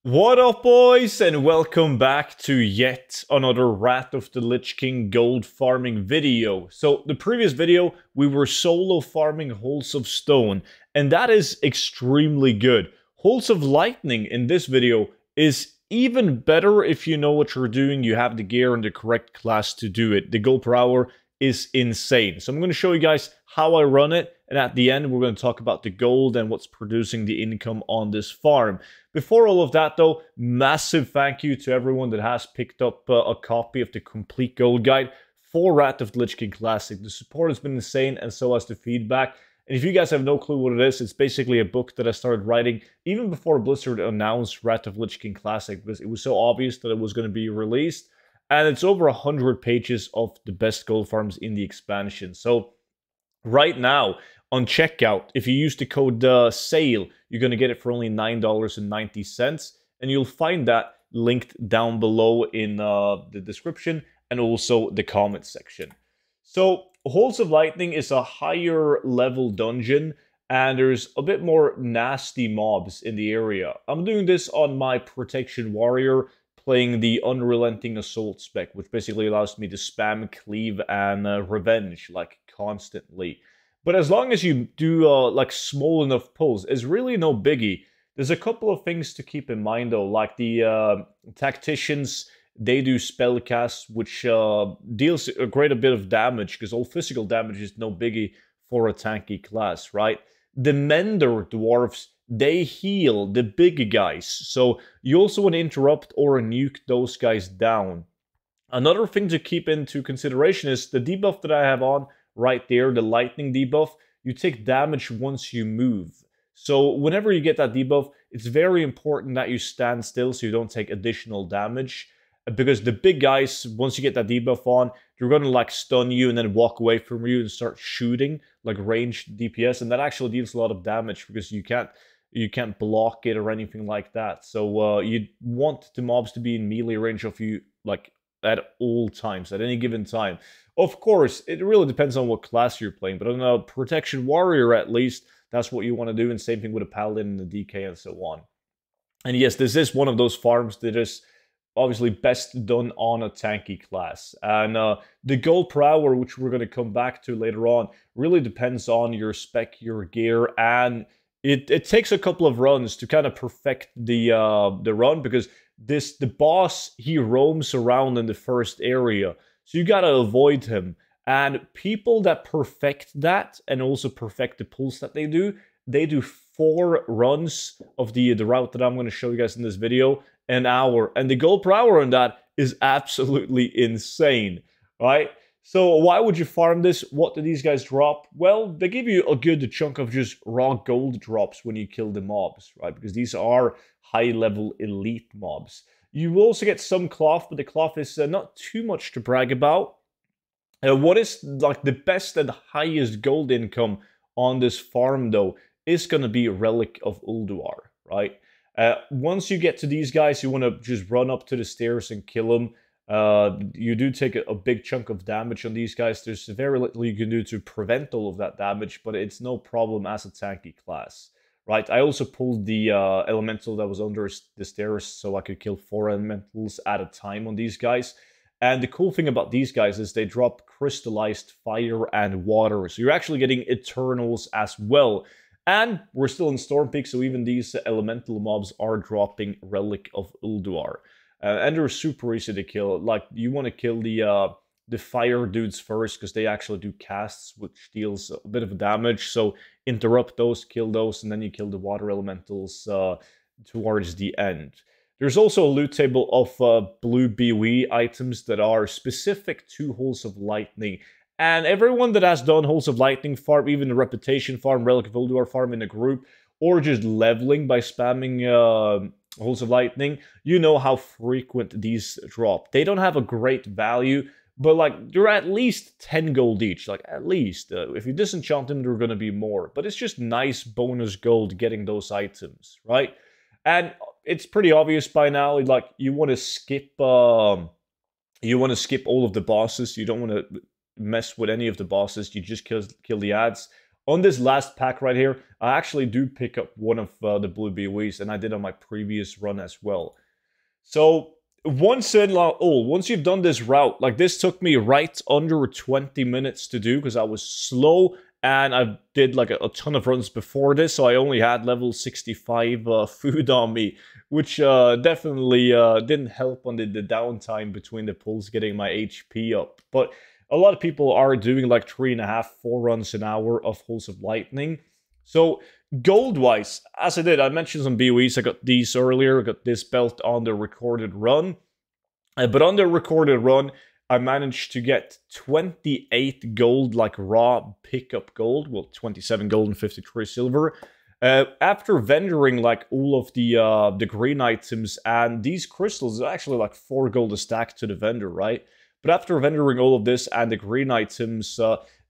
What up, boys, and welcome back to yet another Wrath of the Lich King gold farming video. So, the previous video, we were solo farming Holes of Stone, and that is extremely good. Holes of Lightning in this video is even better if you know what you're doing, you have the gear and the correct class to do it. The gold per hour is insane. So I'm going to show you guys how I run it, and at the end we're going to talk about the gold and what's producing the income on this farm. Before all of that though, massive thank you to everyone that has picked up a copy of the complete gold guide for Wrath of the Lich King Classic. The support has been insane, and so has the feedback. And if you guys have no clue what it is, it's basically a book that I started writing even before Blizzard announced Wrath of the Lich King Classic, because it was so obvious that it was going to be released. And it's over 100 pages of the best gold farms in the expansion. So right now on checkout, if you use the code SALE, you're going to get it for only $9.90. And you'll find that linked down below in the description and also the comment section. So Holes of Lightning is a higher level dungeon, and there's a bit more nasty mobs in the area. I'm doing this on my Protection Warrior, playing the Unrelenting Assault spec, which basically allows me to spam, cleave, and revenge, like, constantly. But as long as you do, like, small enough pulls, it's really no biggie. There's a couple of things to keep in mind, though, like the Tacticians, they do spell casts, which deals a great bit of damage, because all physical damage is no biggie for a tanky class, right? The Mender Dwarves, they heal the big guys, so you also want to interrupt or nuke those guys down. Another thing to keep into consideration is the debuff that I have on right there, the lightning debuff. You take damage once you move. So whenever you get that debuff, it's very important that you stand still so you don't take additional damage. Because the big guys, once you get that debuff on, they're going to like stun you and then walk away from you and start shooting like ranged DPS, and that actually deals a lot of damage because you can't block it or anything like that. So you want the mobs to be in melee range of you like at all times, at any given time. Of course, it really depends on what class you're playing, but on a Protection Warrior at least, that's what you want to do, and same thing with a Paladin and the DK and so on. And yes, this is one of those farms that is obviously best done on a tanky class. And the gold per hour, which we're going to come back to later on, really depends on your spec, your gear, and it takes a couple of runs to kind of perfect the run, because the boss, he roams around in the first area, so you got to avoid him. And people that perfect that and also perfect the pulls that they do 4 runs of the route that I'm going to show you guys in this video, an hour, and the gold per hour on that is absolutely insane, right? So why would you farm this? What do these guys drop? Well, they give you a good chunk of just raw gold drops when you kill the mobs, right? Because these are high-level elite mobs. You will also get some cloth, but the cloth is not too much to brag about. What is like the best and highest gold income on this farm, though, is going to be Relic of Ulduar, right? Once you get to these guys, you want to just run up to the stairs and kill them. You do take a big chunk of damage on these guys. There's very little you can do to prevent all of that damage, but it's no problem as a tanky class, right? I also pulled the elemental that was under the stairs so I could kill 4 elementals at a time on these guys. And the cool thing about these guys is they drop crystallized fire and water, so you're actually getting Eternals as well. And we're still in Storm Peak, so even these elemental mobs are dropping Relic of Ulduar. And they're super easy to kill. Like, you want to kill the fire dudes first, because they actually do casts, which deals a bit of damage. So interrupt those, kill those, and then you kill the water elementals towards the end. There's also a loot table of blue BOE items that are specific to Holes of Lightning. And everyone that has done Holes of Lightning farm, even the Reputation farm, Relic of Ulduar farm in a group, or just leveling by spamming Holes of Lightning, you know how frequent these drop. They don't have a great value, but like they're at least 10 gold each, like at least. If you disenchant them, they're going to be more. But it's just nice bonus gold getting those items, right? And it's pretty obvious by now, like you want to skip all of the bosses. You don't want to mess with any of the bosses. You just kill the ads. On this last pack right here, I actually do pick up one of the blue BOEs, and I did on my previous run as well. So once you've done this route, like this took me right under 20 minutes to do because I was slow and I did like a ton of runs before this, so I only had level 65 food on me, which definitely didn't help on the downtime between the pulls getting my HP up. But a lot of people are doing like 3.5, 4 runs an hour of Holes of Lightning. So gold-wise, as I mentioned some BOEs. I got these earlier. I got this belt on the recorded run. But on the recorded run, I managed to get 28 gold, like raw pickup gold. Well, 27 gold and 53 silver. After vendoring like all of the green items and these crystals, it's actually like 4 gold a stack to the vendor, right? But after vendoring all of this and the green items,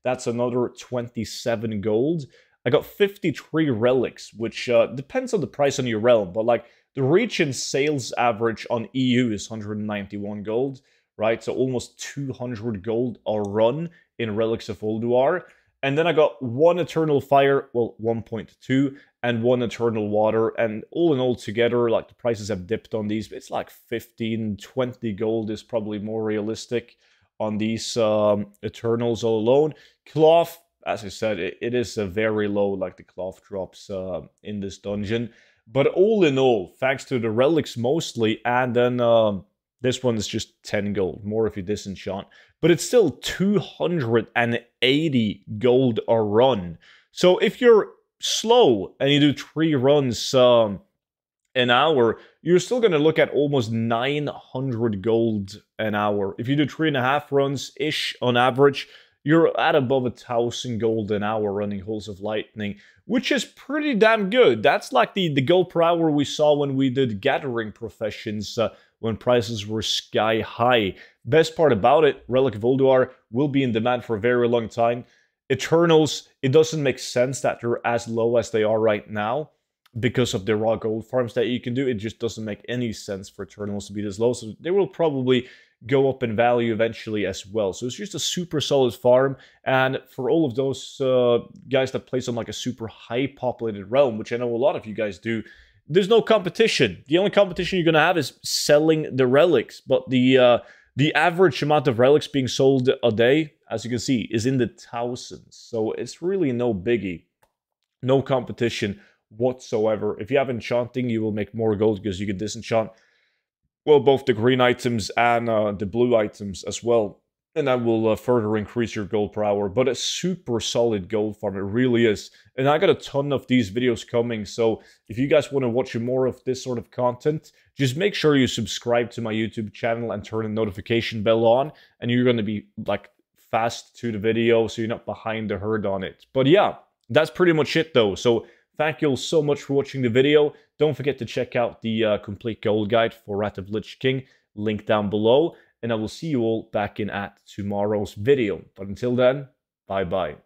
that's another 27 gold. I got 53 relics, which depends on the price on your realm, but like the region sales average on EU is 191 gold, right? So almost 200 gold a run in Relics of Ulduar. And then I got 1 Eternal Fire, well, 1.2, and 1 Eternal Water. And all in all together, like the prices have dipped on these, but it's like 15, 20 gold is probably more realistic on these Eternals all alone. Cloth, as I said, it is a very low, like the cloth drops in this dungeon. But all in all, thanks to the relics mostly, and then this one is just 10 gold, more if you disenchant. But it's still 280 gold a run. So if you're slow and you do 3 runs an hour, you're still going to look at almost 900 gold an hour. If you do 3.5 runs-ish on average, you're at above 1,000 gold an hour running Holes of Lightning, which is pretty damn good. That's like the gold per hour we saw when we did Gathering Professions, when prices were sky high. Best part about it, Relic of Ulduar will be in demand for a very long time. Eternals, it doesn't make sense that they're as low as they are right now because of the raw gold farms that you can do. It just doesn't make any sense for Eternals to be this low, so they will probably go up in value eventually as well. So it's just a super solid farm, and for all of those guys that play on like a super high populated realm, which I know a lot of you guys do, there's no competition. The only competition you're gonna have is selling the relics, but the average amount of relics being sold a day, as you can see, is in the thousands. So it's really no biggie, no competition whatsoever. If you have enchanting, you will make more gold because you can disenchant, well, both the green items and the blue items as well. And that will further increase your gold per hour. But a super solid gold farm, it really is. And I got a ton of these videos coming, so if you guys want to watch more of this sort of content, just make sure you subscribe to my YouTube channel and turn the notification bell on, and you're going to be like fast to the video, so you're not behind the herd on it. But yeah, that's pretty much it though. So thank you all so much for watching the video. Don't forget to check out the complete gold guide for Wrath of Lich King, link down below. And I will see you all back in at tomorrow's video. But until then, bye-bye.